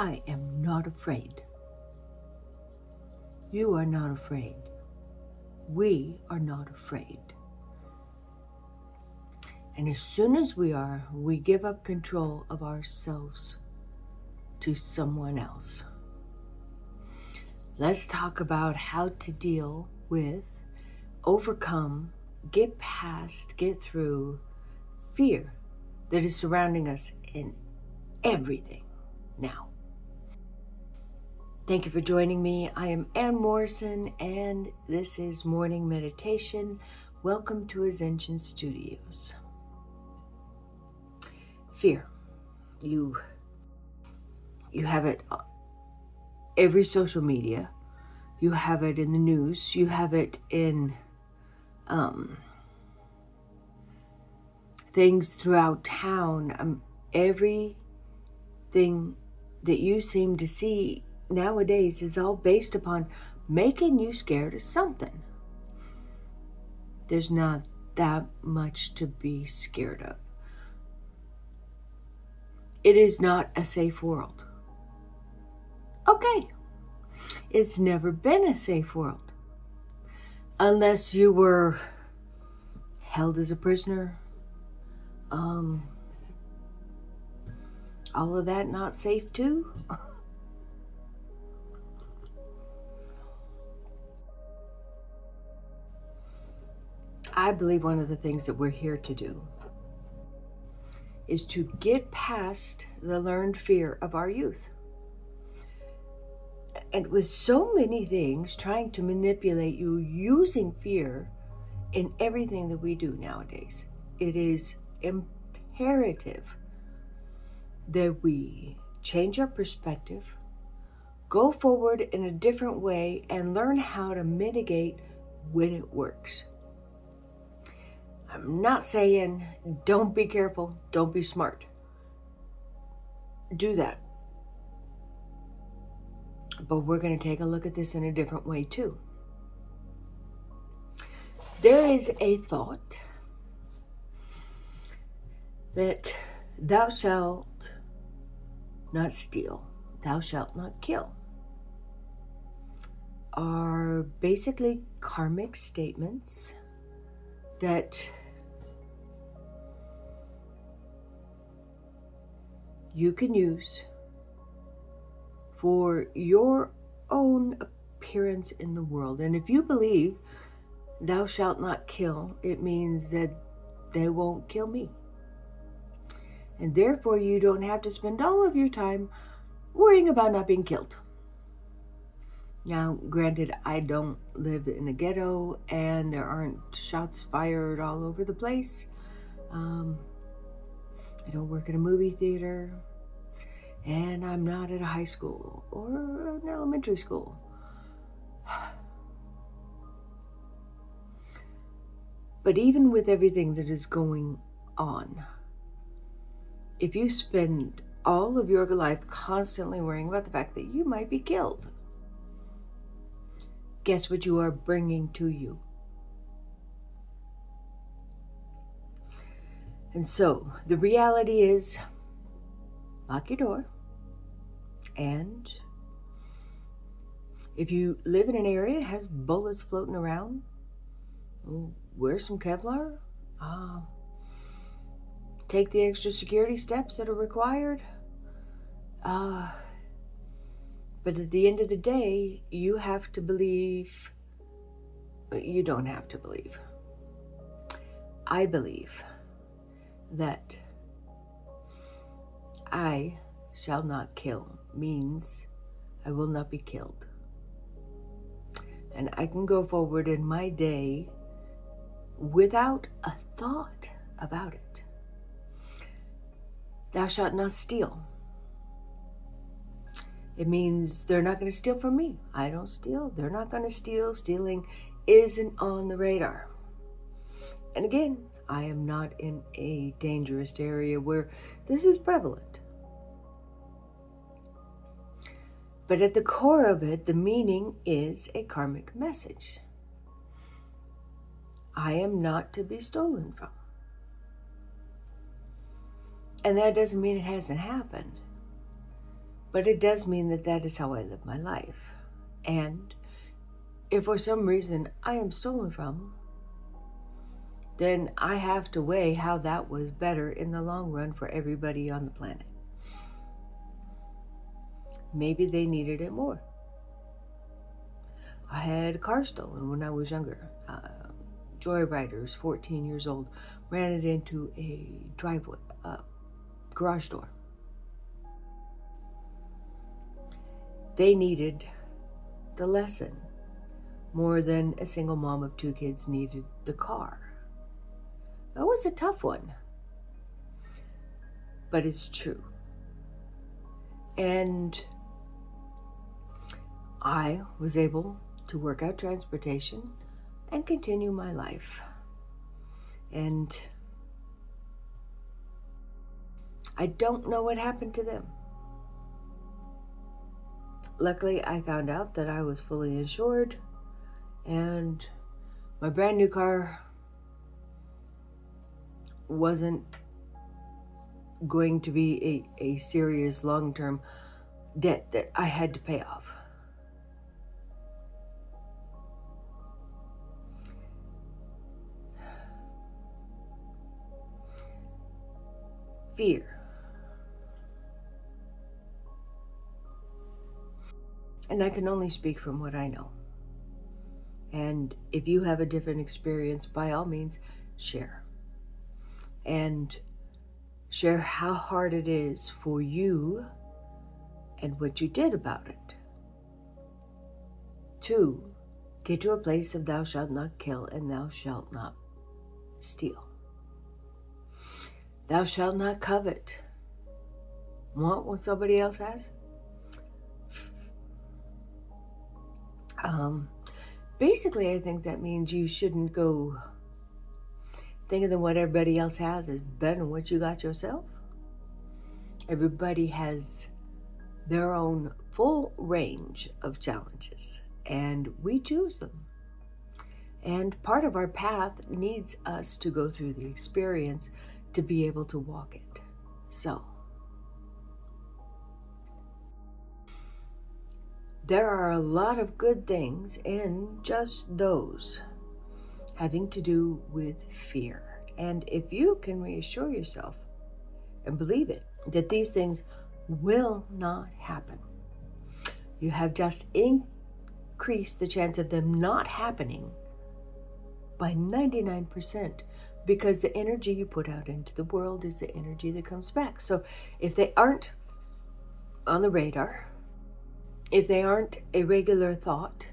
I am not afraid. You are not afraid. We are not afraid. And as soon as we give up control of ourselves to someone else. Let's talk about how to deal with, overcome, get past, get through fear that is surrounding us in everything now. Thank you for joining me. I am Ann Morrison, and this is Morning Meditation. Welcome to Ascension Studios. Fear. You have it every social media. You have it in the news. You have it in things throughout town. Everything that you seem to see nowadays is all based upon making you scared of something. There's not that much to be scared of. It is not a safe world. Okay. It's never been a safe world. Unless you were held as a prisoner. All of that not safe too? I believe one of the things that we're here to do is to get past the learned fear of our youth. And with so many things trying to manipulate you using fear in everything that we do nowadays, it is imperative that we change our perspective, go forward in a different way, and learn how to mitigate when it works. I'm not saying don't be careful, don't be smart. Do that. But we're going to take a look at this in a different way too. There is a thought that thou shalt not steal, thou shalt not kill, are basically karmic statements that you can use for your own appearance in the world. And if you believe thou shalt not kill, it means that they won't kill me. And therefore you don't have to spend all of your time worrying about not being killed. Now, granted, I don't live in a ghetto and there aren't shots fired all over the place. I don't work at a movie theater, and I'm not at a high school or an elementary school. But even with everything that is going on, if you spend all of your life constantly worrying about the fact that you might be killed, guess what you are bringing to you? And so the reality is, lock your door. And if you live in an area that has bullets floating around, wear some Kevlar. Take the extra security steps that are required. But at the end of the day, you have to believe. You don't have to believe. I believe that I shall not kill means I will not be killed. And I can go forward in my day without a thought about it. Thou shalt not steal. It means they're not going to steal from me. I don't steal. They're not going to steal. Stealing isn't on the radar. And again, I am not in a dangerous area where this is prevalent. But at the core of it, the meaning is a karmic message. I am not to be stolen from. And that doesn't mean it hasn't happened. But it does mean that that is how I live my life. And if for some reason I am stolen from, then I have to weigh how that was better in the long run for everybody on the planet. Maybe they needed it more. I had a car stolen when I was younger. Joyriders, 14 years old, ran it into a driveway, garage door. They needed the lesson more than a single mom of 2 kids needed the car. That was a tough one, but it's true. And I was able to work out transportation and continue my life. And I don't know what happened to them. Luckily, I found out that I was fully insured, and my brand new car wasn't going to be a serious long-term debt that I had to pay off. Fear. And I can only speak from what I know. And if you have a different experience, by all means, share. And share how hard it is for you and what you did about it. To get to a place of thou shalt not kill and thou shalt not steal. Thou shalt not covet. Want what somebody else has? Basically, I think that means you shouldn't go thinking that what everybody else has is better than what you got yourself. Everybody has their own full range of challenges, and we choose them. And part of our path needs us to go through the experience to be able to walk it. So, there are a lot of good things in just those having to do with fear. And if you can reassure yourself and believe it, that these things will not happen, you have just increased the chance of them not happening by 99%, because the energy you put out into the world is the energy that comes back. So if they aren't on the radar, if they aren't a regular thought,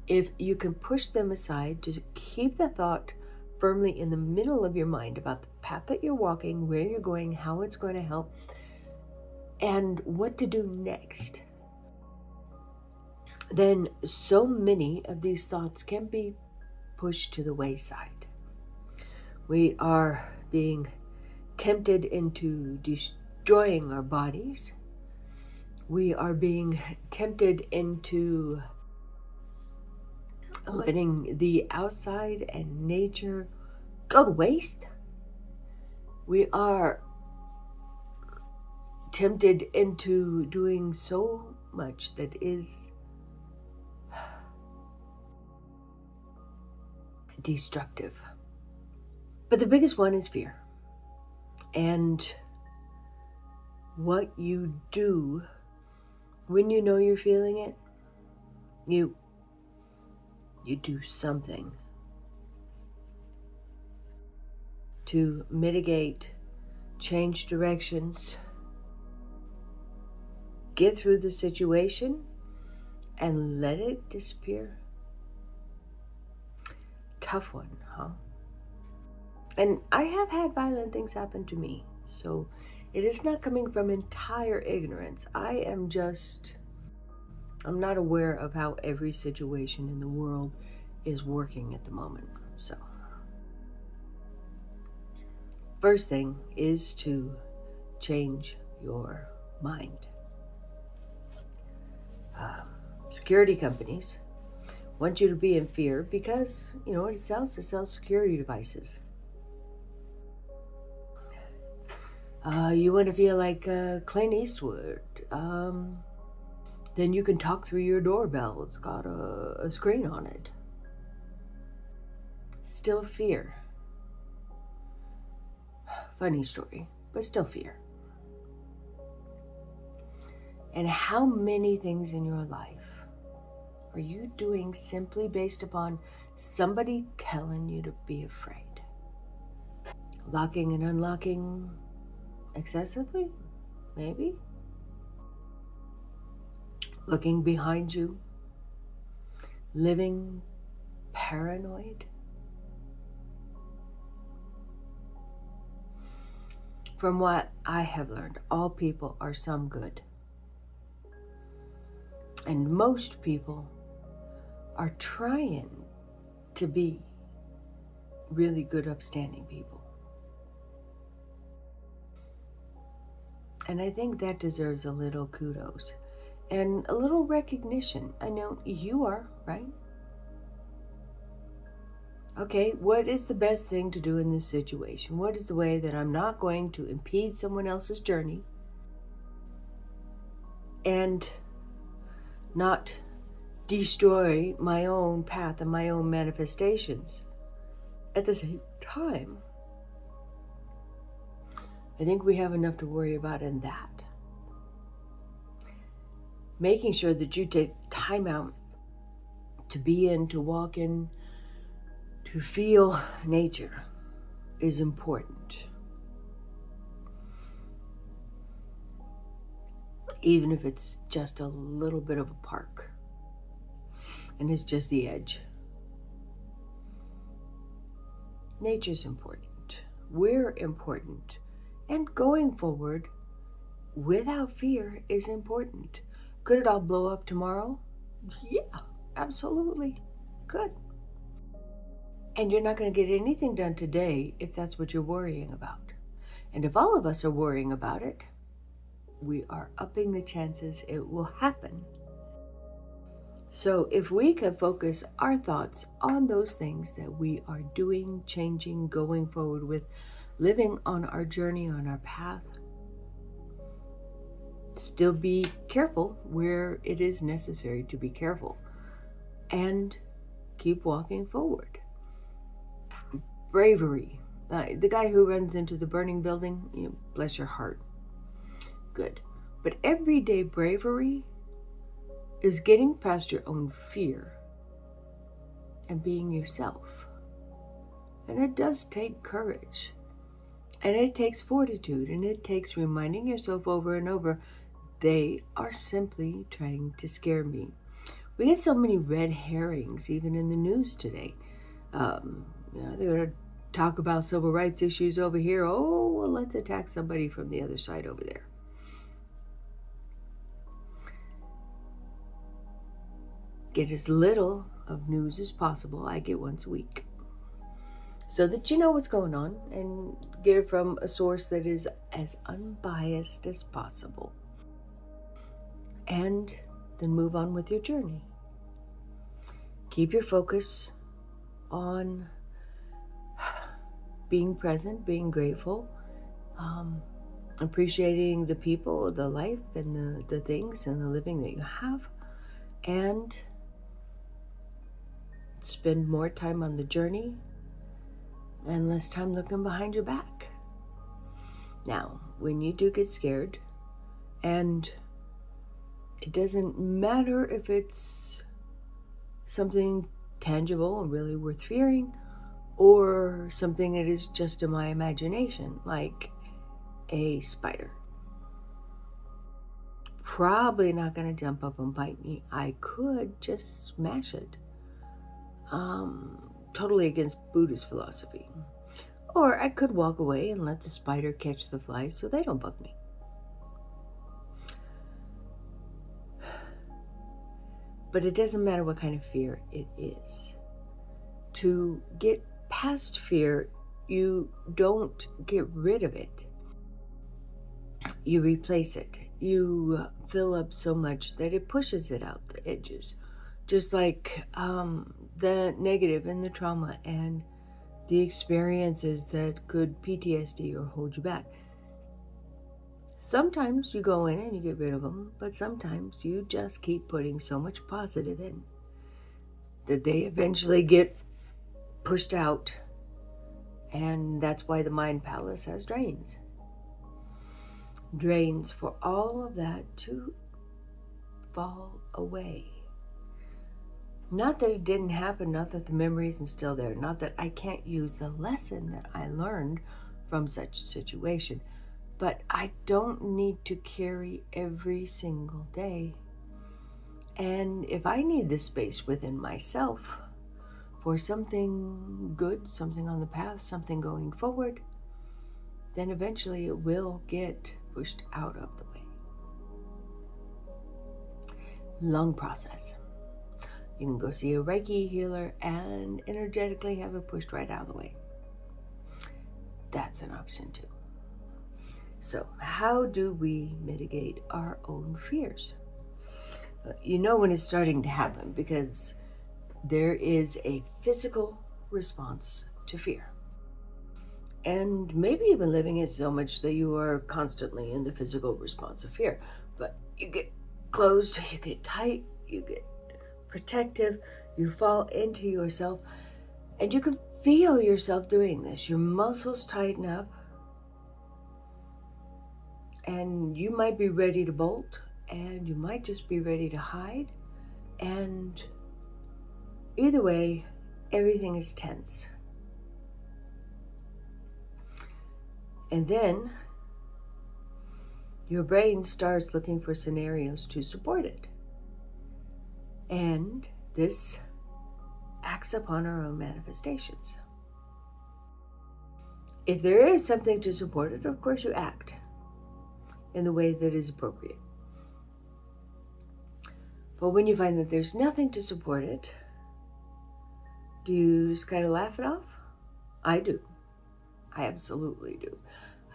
if you can push them aside to keep the thought firmly in the middle of your mind about the path that you're walking, where you're going, how it's going to help, and what to do next, then so many of these thoughts can be pushed to the wayside. We are being tempted into destroying our bodies. We are being tempted into letting the outside and nature go to waste. We are tempted into doing so much that is destructive. But the biggest one is fear. And what you do when you know you're feeling it, you do something to mitigate, change directions, get through the situation, and let it disappear. Tough one, huh? And I have had violent things happen to me, so it is not coming from entire ignorance. I'm not aware of how every situation in the world is working at the moment. So, first thing is to change your mind. Security companies want you to be in fear because, it sells to sell security devices. You want to feel like Clint Eastwood. then you can talk through your doorbell. It's got a screen on it. Still fear. Funny story, but still fear. And how many things in your life are you doing simply based upon somebody telling you to be afraid? Locking and unlocking excessively? Maybe. Looking behind you? Living paranoid? From what I have learned, all people are some good. And most people are trying to be really good, upstanding people. And I think that deserves a little kudos and a little recognition. I know you are, right? Okay, what is the best thing to do in this situation? What is the way that I'm not going to impede someone else's journey and not destroy my own path and my own manifestations at the same time? I think we have enough to worry about in that. Making sure that you take time out to be in, to walk in, to feel nature is important. Even if it's just a little bit of a park and it's just the edge. Nature's important. We're important. And going forward without fear is important. Could it all blow up tomorrow? Yeah, absolutely. Could. And you're not going to get anything done today if that's what you're worrying about. And if all of us are worrying about it, we are upping the chances it will happen. So if we can focus our thoughts on those things that we are doing, changing, going forward with, living on our journey, on our path, still be careful where it is necessary to be careful, and keep walking forward. Bravery. The guy who runs into the burning building, bless your heart. Good. But everyday bravery is getting past your own fear and being yourself. And it does take courage. And it takes fortitude. And it takes reminding yourself over and over, they are simply trying to scare me. We get so many red herrings even in the news today. They're going to talk about civil rights issues over here. Oh, well, let's attack somebody from the other side over there. Get as little of news as possible. I get once a week, so that you know what's going on and get it from a source that is as unbiased as possible. And then move on with your journey. Keep your focus on being present, being grateful, appreciating the people, the life, and the things and the living that you have, and spend more time on the journey and less time looking behind your back. Now, when you do get scared, and it doesn't matter if it's something tangible and really worth fearing, or something that is just in my imagination, like a spider. Probably not going to jump up and bite me. I could just smash it. Totally against Buddhist philosophy. Or I could walk away and let the spider catch the flies so they don't bug me. But it doesn't matter what kind of fear it is. To get past fear, you don't get rid of it. You replace it. You fill up so much that it pushes it out the edges. Just like the negative and the trauma and the experiences that could PTSD or hold you back. Sometimes you go in and you get rid of them, but sometimes you just keep putting so much positive in that they eventually get pushed out. And that's why the mind palace has drains. Drains for all of that to fall away. Not that it didn't happen, not that the memory isn't still there, not that I can't use the lesson that I learned from such situation, but I don't need to carry every single day. And if I need the space within myself for something good, something on the path, something going forward, then eventually it will get pushed out of the way. Long process. You can go see a Reiki healer and energetically have it pushed right out of the way. That's an option too. So, how do we mitigate our own fears? You know when it's starting to happen because there is a physical response to fear. And maybe you've been living it so much that you are constantly in the physical response of fear. But you get closed, you get tight, you get protective, you fall into yourself, and you can feel yourself doing this. Your muscles tighten up, and you might be ready to bolt, and you might just be ready to hide. And either way, everything is tense. And then your brain starts looking for scenarios to support it. And this acts upon our own manifestations. If there is something to support it, of course you act in the way that is appropriate. But when you find that there's nothing to support it, do you just kind of laugh it off? I do. I absolutely do.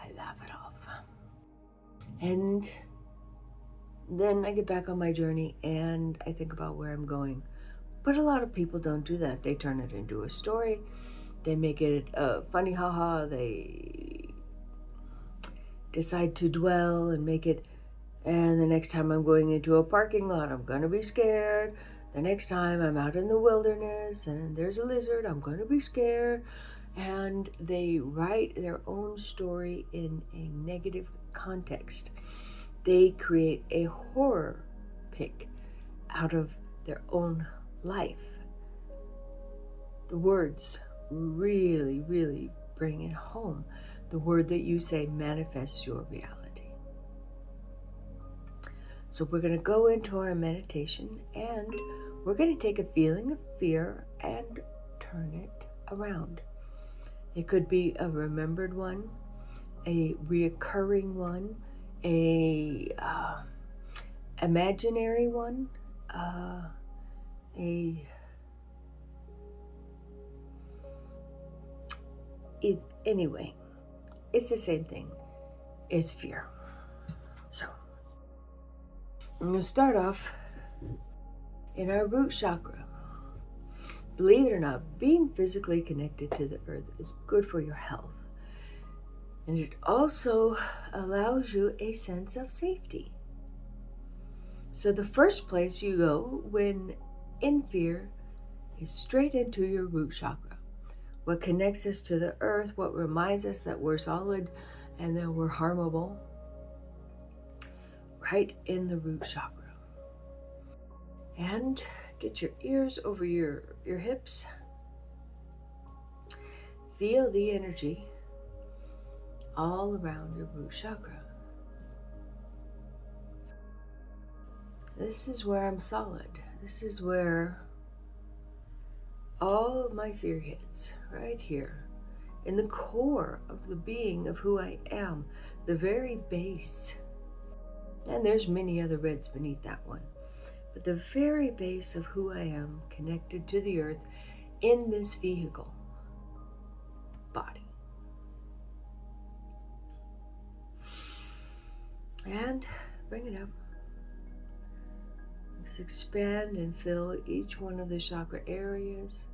I laugh it off. And then I get back on my journey and I think about where I'm going. But a lot of people don't do that. They turn it into a story. They make it funny, haha. They decide to dwell and make it, and the next time I'm going into a parking lot, I'm going to be scared. The next time I'm out in the wilderness and there's a lizard, I'm going to be scared. And they write their own story in a negative context. They create a horror pic out of their own life. The words really, really bring it home. The word that you say manifests your reality. So we're going to go into our meditation and we're going to take a feeling of fear and turn it around. It could be a remembered one, a reoccurring one, a imaginary one, anyway, it's the same thing. It's fear. So I'm going to start off in our root chakra. Believe it or not, being physically connected to the earth is good for your health. And it also allows you a sense of safety. So the first place you go when in fear is straight into your root chakra. What connects us to the earth, what reminds us that we're solid and that we're harmable. Right in the root chakra. And get your ears over your hips. Feel the energy all around your root chakra. This is where I'm solid. This is where all of my fear hits, right here, in the core of the being of who I am, the very base. And there's many other reds beneath that one. But the very base of who I am, connected to the earth in this vehicle, body. And bring it up. Let's expand and fill each one of the chakra areas.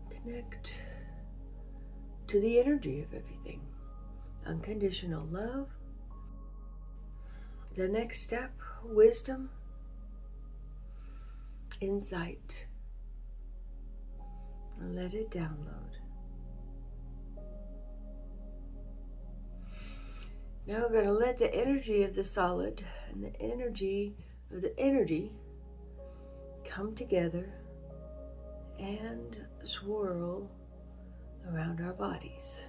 Connect to the energy of everything. Unconditional love. The next step, wisdom, insight. And let it download. Now we're going to let the energy of the solid and the energy of the energy come together and swirl around our bodies.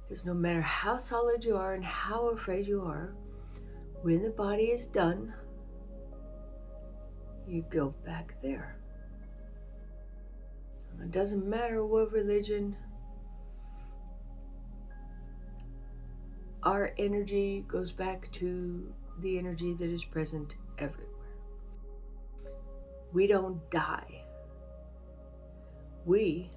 Because no matter how solid you are and how afraid you are, when the body is done, you go back there. It doesn't matter what religion, our energy goes back to the energy that is present everywhere. We don't die. We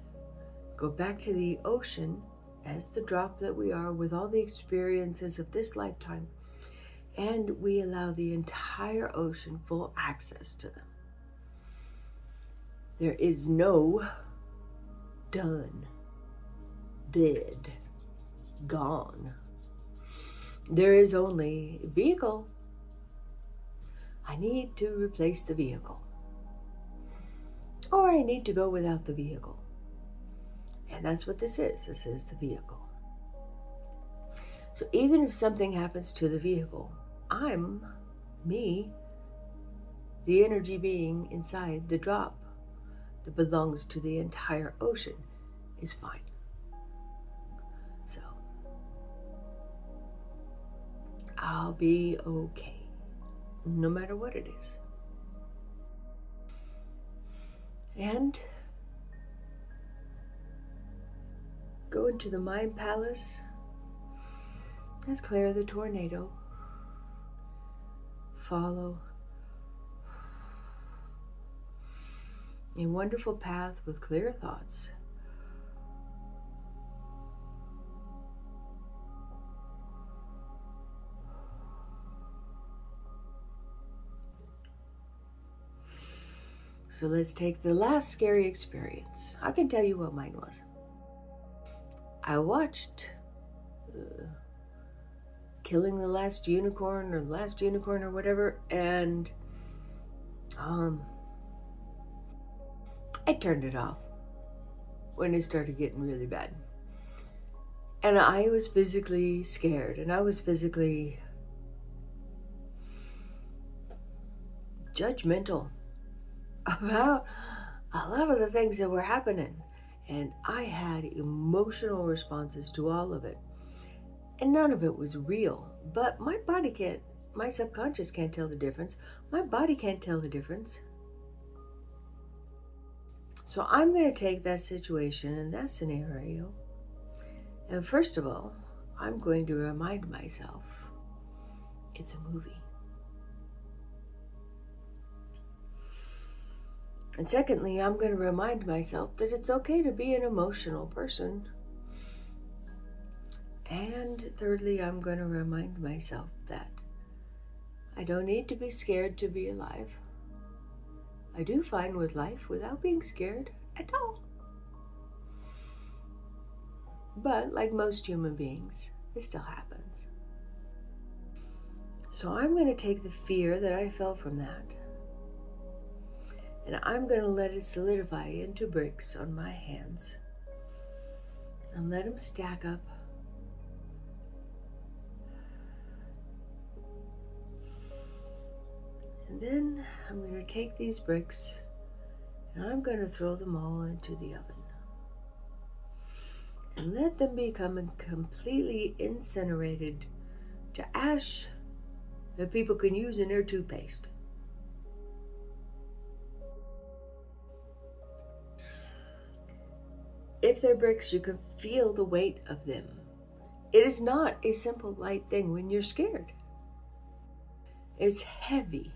go back to the ocean as the drop that we are with all the experiences of this lifetime, and we allow the entire ocean full access to them. There is no done, dead, gone. There is only vehicle. I need to replace the vehicle. Or I need to go without the vehicle. And that's what this is. This is the vehicle. So even if something happens to the vehicle, I'm me, the energy being inside the drop that belongs to the entire ocean, is fine. So I'll be okay, no matter what it is. And go into the mind palace. Let's clear the tornado. Follow a wonderful path with clear thoughts. So let's take the last scary experience. I can tell you what mine was. I watched Killing the Last Unicorn or the Last Unicorn or whatever, and I turned it off when it started getting really bad. And I was physically scared, and I was physically judgmental about a lot of the things that were happening. And I had emotional responses to all of it. And none of it was real. But my body can't, my subconscious can't tell the difference. My body can't tell the difference. So I'm going to take that situation and that scenario, and first of all, I'm going to remind myself it's a movie. And secondly, I'm going to remind myself that it's okay to be an emotional person. And thirdly, I'm going to remind myself that I don't need to be scared to be alive. I do fine with life without being scared at all. But like most human beings, it still happens. So I'm going to take the fear that I felt from that, and I'm going to let it solidify into bricks on my hands and let them stack up. And then I'm going to take these bricks and I'm going to throw them all into the oven and let them become completely incinerated to ash that people can use in their toothpaste. If they're bricks, you can feel the weight of them. It is not a simple, light thing when you're scared. It's heavy.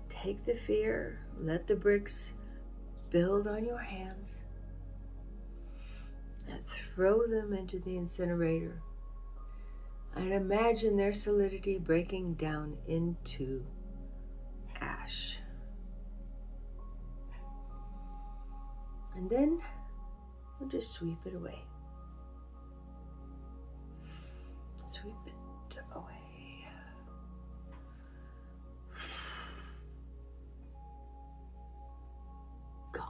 Take the fear, let the bricks build on your hands, and throw them into the incinerator. And imagine their solidity breaking down into ash. And then we'll just sweep it away. Sweep it away. Gone.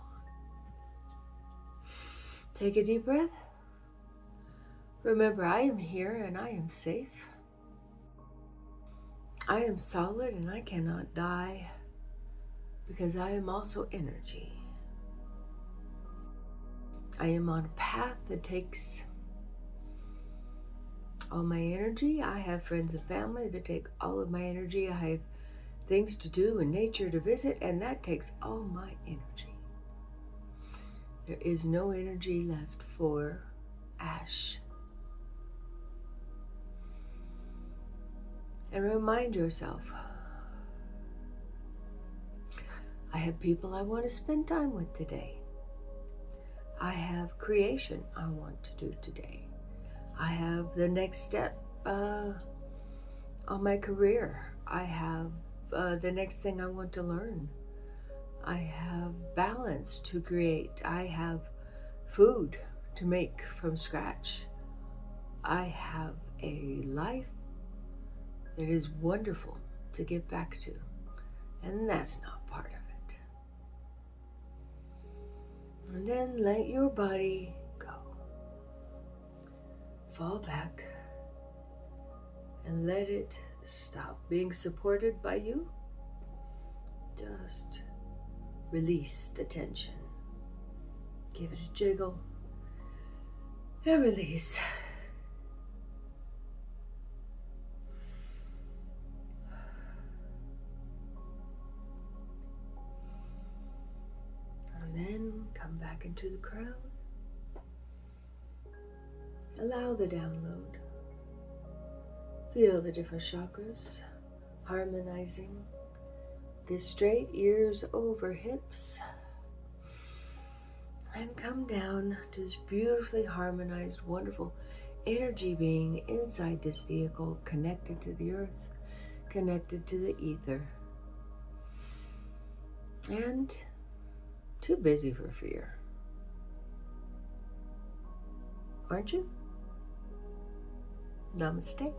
Take a deep breath. Remember, I am here and I am safe. I am solid and I cannot die because I am also energy. I am on a path that takes all my energy. I have friends and family that take all of my energy. I have things to do and nature to visit, and that takes all my energy. There is no energy left for ash. And remind yourself, I have people I want to spend time with today. I have creation I want to do today. I have the next step on my career. I have the next thing I want to learn. I have balance to create. I have food to make from scratch. I have a life that is wonderful to get back to. And that's not part of it. And then let your body go. Fall back and let it stop being supported by you. Just release the tension. Give it a jiggle and release. And then come back into the crown. Allow the download. Feel the different chakras harmonizing. Get straight, ears over hips. And come down to this beautifully harmonized, wonderful energy being inside this vehicle, connected to the earth, connected to the ether. And too busy for fear. Aren't you? Namaste.